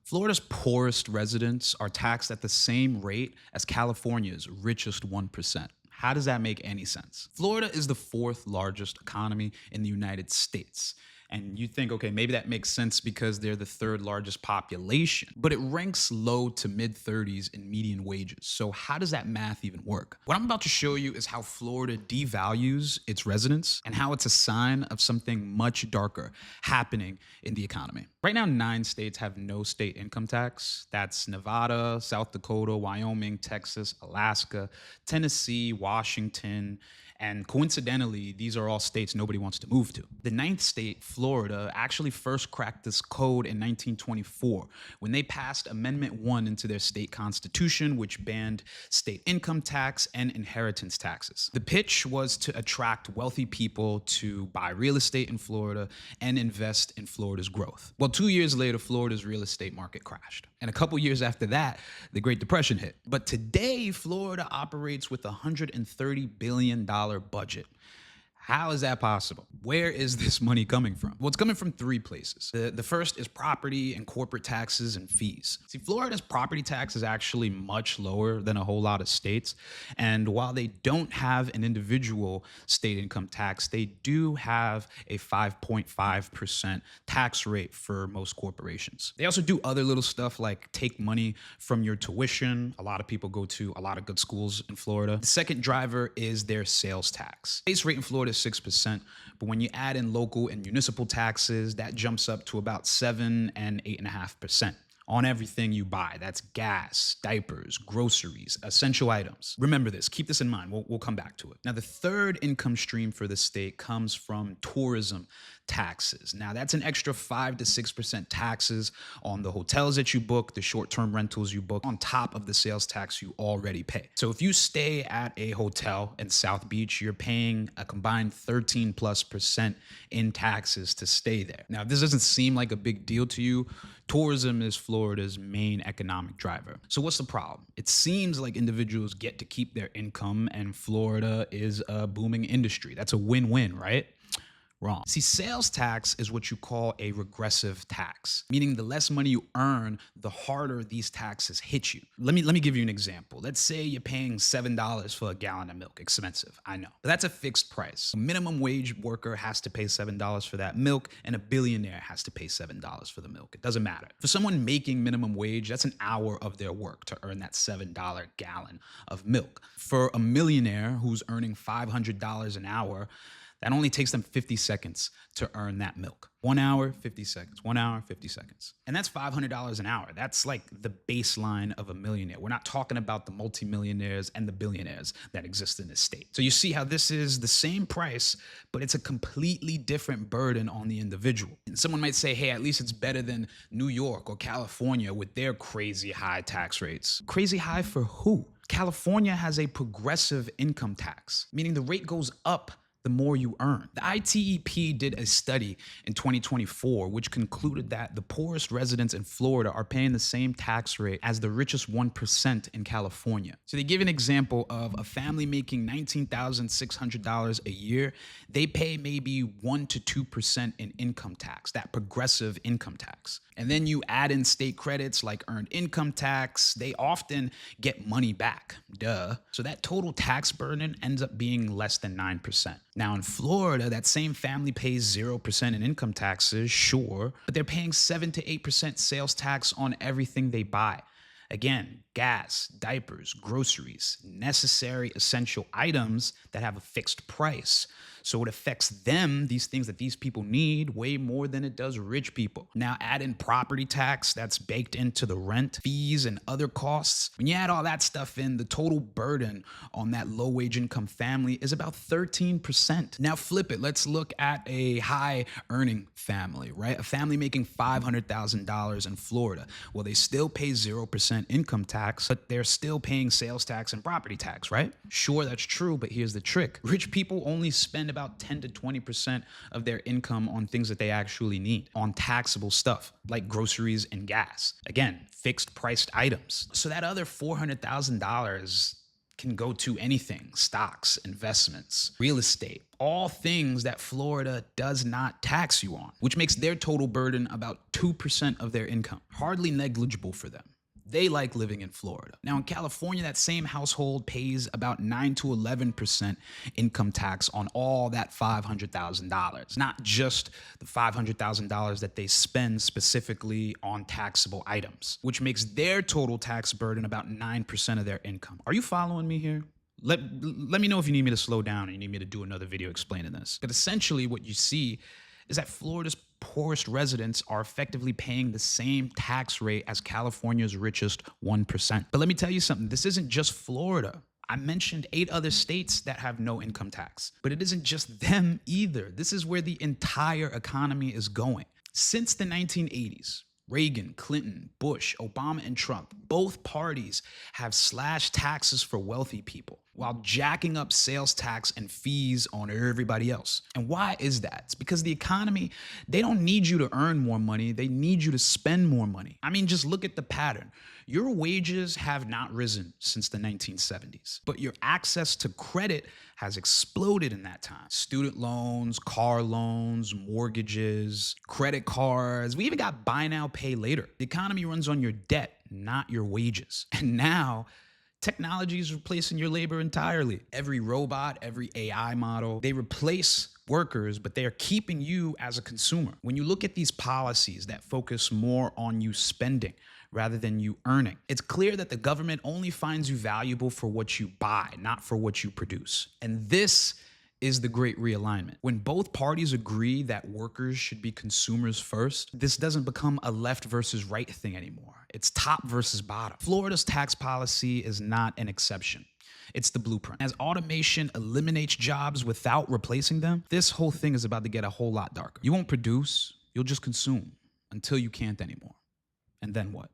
Florida's poorest residents are taxed at the same rate as California's richest 1%. How does that make any sense? Florida is the fourth largest economy in the United States. And you think, okay, maybe that makes sense because they're the third largest population, but it ranks low to mid 30s in median wages. So, how does that math even work? What I'm about to show you is how Florida devalues its residents and how it's a sign of something much darker happening in the economy. Right now, 9 states have no state income tax. That's Nevada, South Dakota, Wyoming, Texas, Alaska, Tennessee, Washington, and coincidentally, these are all states nobody wants to move to. The ninth state, Florida, actually first cracked this code in 1924 when they passed Amendment 1 into their state constitution, which banned state income tax and inheritance taxes. The pitch was to attract wealthy people to buy real estate in Florida and invest in Florida's growth. Well, 2 years later, Florida's real estate market crashed. And a couple years after that, the Great Depression hit. But today, Florida operates with a $130 billion budget. How is that possible? Where is this money coming from? Well, it's coming from three places. The first is property and corporate taxes and fees. See, Florida's property tax is actually much lower than a whole lot of states. And while they don't have an individual state income tax, they do have a 5.5% tax rate for most corporations. They also do other little stuff like take money from your tuition. A lot of people go to a lot of good schools in Florida. The second driver is their sales tax. Base rate in Florida is 6%, but when you add in local and municipal taxes, that jumps up to about 7 and 8.5% on everything you buy. That's gas, diapers, groceries, essential items. Remember this, keep this in mind. We'll come back to it. Now, the third income stream for the state comes from tourism taxes. Now, that's an extra 5 to 6% taxes on the hotels that you book, the short-term rentals you book, on top of the sales tax you already pay. So if you stay at a hotel in South Beach, you're paying a combined 13+% in taxes to stay there. Now, if this doesn't seem like a big deal to you, tourism is Florida's main economic driver. So what's the problem? It seems like individuals get to keep their income and Florida is a booming industry. That's a win-win, right? Wrong. See, sales tax is what you call a regressive tax, meaning the less money you earn, the harder these taxes hit you. Let me give you an example. Let's say you're paying $7 for a gallon of milk. Expensive, I know. But that's a fixed price. A minimum wage worker has to pay $7 for that milk, and a billionaire has to pay $7 for the milk. It doesn't matter. For someone making minimum wage, that's an hour of their work to earn that $7 gallon of milk. For a millionaire who's earning $500 an hour, that only takes them 50 seconds to earn that milk. 1 hour, 50 seconds. 1 hour, 50 seconds. And that's $500 an hour. That's like the baseline of a millionaire. We're not talking about the multimillionaires and the billionaires that exist in this state. So you see how this is the same price, but it's a completely different burden on the individual. And someone might say, hey, at least it's better than New York or California with their crazy high tax rates. Crazy high for who? California has a progressive income tax, meaning the rate goes up the more you earn. The ITEP did a study in 2024, which concluded that the poorest residents in Florida are paying the same tax rate as the richest 1% in California. So they give an example of a family making $19,600 a year. They pay maybe 1 to 2% in income tax, that progressive income tax. And then you add in state credits like earned income tax. They often get money back, duh. So that total tax burden ends up being less than 9%. Now in Florida, that same family pays 0% in income taxes, sure, but they're paying 7 to 8% sales tax on everything they buy. Again, gas, diapers, groceries, necessary essential items that have a fixed price. So it affects them, these things that these people need, way more than it does rich people. Now add in property tax that's baked into the rent, fees, and other costs. When you add all that stuff in, the total burden on that low wage income family is about 13%. Now flip it. Let's look at a high earning family, right? A family making $500,000 in Florida. Well, they still pay 0% income tax, but they're still paying sales tax and property tax, right? Sure, that's true, but here's the trick. Rich people only spend about 10 to 20% of their income on things that they actually need, on taxable stuff like groceries and gas. Again, fixed priced items. So that other $400,000 can go to anything: stocks, investments, real estate, all things that Florida does not tax you on, which makes their total burden about 2% of their income, hardly negligible for them. They like living in Florida. Now, in California, that same household pays about 9 to 11% income tax on all that $500,000, not just the $500,000 that they spend specifically on taxable items, which makes their total tax burden about 9% of their income. Are you following me here? Let me know if you need me to slow down or you need me to do another video explaining this. But essentially what you see is that Florida's poorest residents are effectively paying the same tax rate as California's richest 1%. But let me tell you something, this isn't just Florida. I mentioned 8 other states that have no income tax, but it isn't just them either. This is where the entire economy is going. Since the 1980s, Reagan, Clinton, Bush, Obama, and Trump, both parties have slashed taxes for wealthy people while jacking up sales tax and fees on everybody else. And why is that? It's because the economy, they don't need you to earn more money. They need you to spend more money. I mean, just look at the pattern. Your wages have not risen since the 1970s, but your access to credit has exploded in that time. Student loans, car loans, mortgages, credit cards. We even got buy now, pay later. The economy runs on your debt, not your wages. And now, technology is replacing your labor entirely. Every robot, every AI model, they replace workers, but they are keeping you as a consumer. When you look at these policies that focus more on you spending rather than you earning, it's clear that the government only finds you valuable for what you buy, not for what you produce. And this is the great realignment. When both parties agree that workers should be consumers first, this doesn't become a left versus right thing anymore. It's top versus bottom. Florida's tax policy is not an exception. It's the blueprint. As automation eliminates jobs without replacing them, this whole thing is about to get a whole lot darker. You won't produce, you'll just consume until you can't anymore. And then what?